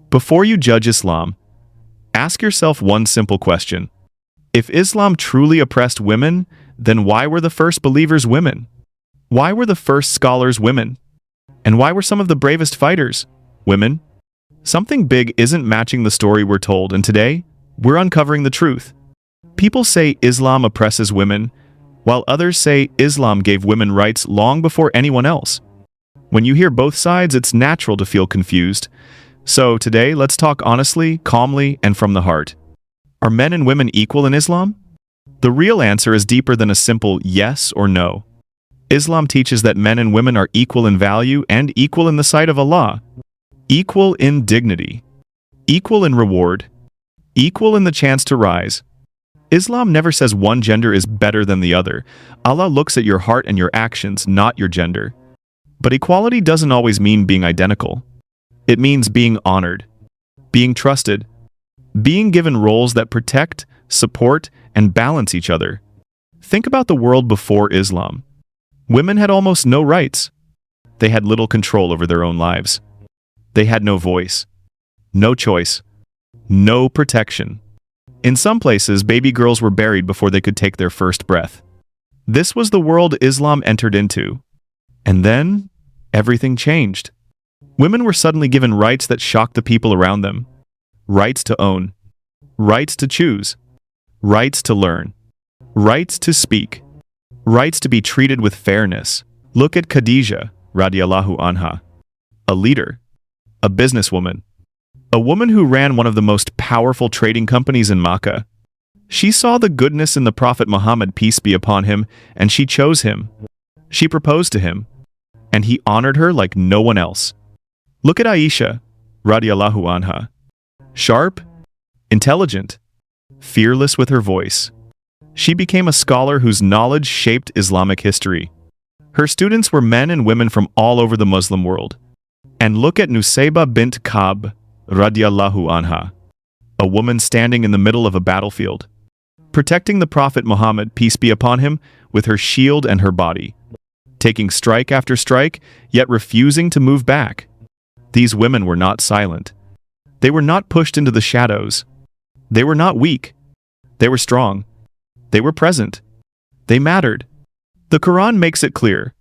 Before you judge Islam, ask yourself one simple question. If Islam truly oppressed women, then why were the first believers women? Why were the first scholars women? And why were some of the bravest fighters women? Something big isn't matching the story we're told, and today, we're uncovering the truth. People say Islam oppresses women, while others say Islam gave women rights long before anyone else. When you hear both sides, it's natural to feel confused. So today, let's talk honestly, calmly, and from the heart. Are men and women equal in Islam? The real answer is deeper than a simple yes or no. Islam teaches that men and women are equal in value and equal in the sight of Allah. Equal in dignity. Equal in reward. Equal in the chance to rise. Islam never says one gender is better than the other. Allah looks at your heart and your actions, not your gender. But equality doesn't always mean being identical. It means being honored, being trusted, being given roles that protect, support, and balance each other. Think about the world before Islam. Women had almost no rights. They had little control over their own lives. They had no voice, no choice, no protection. In some places, baby girls were buried before they could take their first breath. This was the world Islam entered into. And then, everything changed. Women were suddenly given rights that shocked the people around them. Rights to own. Rights to choose. Rights to learn. Rights to speak. Rights to be treated with fairness. Look at Khadija, radiallahu anha. A leader. A businesswoman. A woman who ran one of the most powerful trading companies in Makkah. She saw the goodness in the Prophet Muhammad, peace be upon him, and she chose him. She proposed to him, and he honored her like no one else. Look at Aisha, radiallahu anha. Sharp, intelligent, fearless with her voice. She became a scholar whose knowledge shaped Islamic history. Her students were men and women from all over the Muslim world. And look at Nusayba bint Ka'b, radiallahu anha, a woman standing in the middle of a battlefield, protecting the Prophet Muhammad, peace be upon him, with her shield and her body, taking strike after strike, yet refusing to move back. These women were not silent. They were not pushed into the shadows. They were not weak. They were strong. They were present. They mattered. The Quran makes it clear.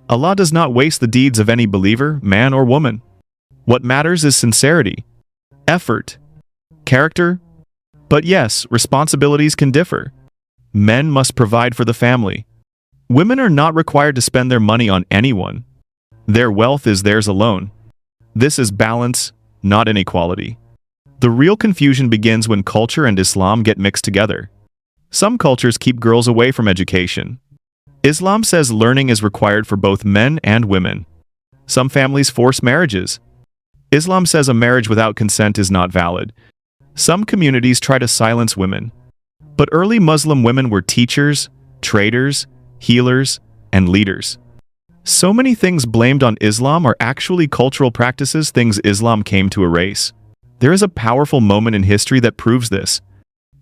Allah does not waste the deeds of any believer, man or woman. What matters is sincerity, effort, character. But yes, responsibilities can differ. Men must provide for the family. Women are not required to spend their money on anyone. Their wealth is theirs alone. This is balance, not inequality. The real confusion begins when culture and Islam get mixed together. Some cultures keep girls away from education. Islam says learning is required for both men and women. Some families force marriages. Islam says a marriage without consent is not valid. Some communities try to silence women. But early Muslim women were teachers, traders, healers, and leaders. So many things blamed on Islam are actually cultural practices, things Islam came to erase. There is a powerful moment in history that proves this.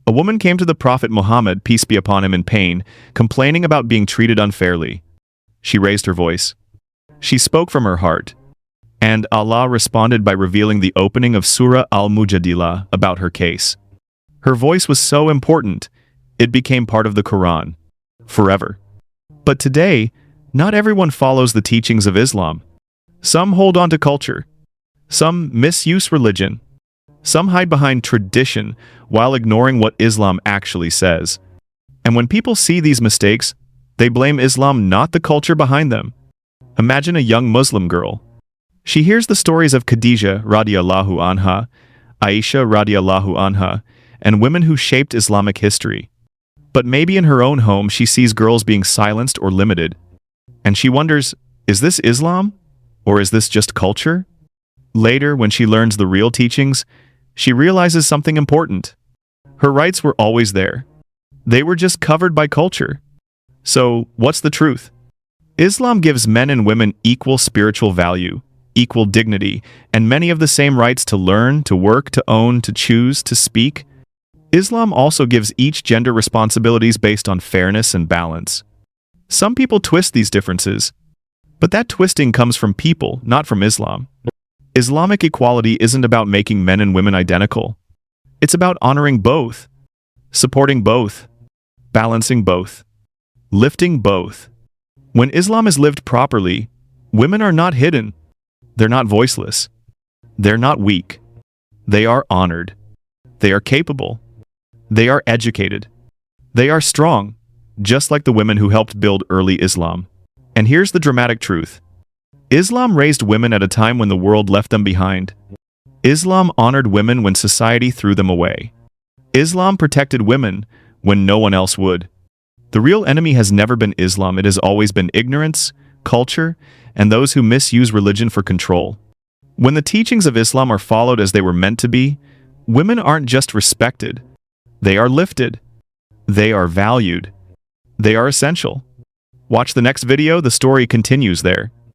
A woman came to the Prophet Muhammad, peace be upon him, in pain, complaining about being treated unfairly. She raised her voice. She spoke from her heart. And Allah responded by revealing the opening of Surah Al-Mujadilah about her case. Her voice was so important, it became part of the Quran. Forever. But today, not everyone follows the teachings of Islam. Some hold on to culture. Some misuse religion. Some hide behind tradition while ignoring what Islam actually says. And when people see these mistakes, they blame Islam, not the culture behind them. Imagine a young Muslim girl. She hears the stories of Khadija radiallahu anha, Aisha radiallahu anha, and women who shaped Islamic history. But maybe in her own home she sees girls being silenced or limited. And she wonders, is this Islam? Or is this just culture? Later, when she learns the real teachings, she realizes something important. Her rights were always there. They were just covered by culture. So, what's the truth? Islam gives men and women equal spiritual value, equal dignity, and many of the same rights to learn, to work, to own, to choose, to speak. Islam also gives each gender responsibilities based on fairness and balance. Some people twist these differences, but that twisting comes from people, not from Islam. Islamic equality isn't about making men and women identical. It's about honoring both, supporting both, balancing both, lifting both. When Islam is lived properly, women are not hidden. They're not voiceless. They're not weak. They are honored. They are capable. They are educated. They are strong, just like the women who helped build early Islam. And here's the dramatic truth. Islam raised women at a time when the world left them behind. Islam honored women when society threw them away. Islam protected women when no one else would. The real enemy has never been Islam. It has always been ignorance, culture, and those who misuse religion for control. When the teachings of Islam are followed as they were meant to be, women aren't just respected. They are lifted. They are valued. They are essential. Watch the next video, the story continues there.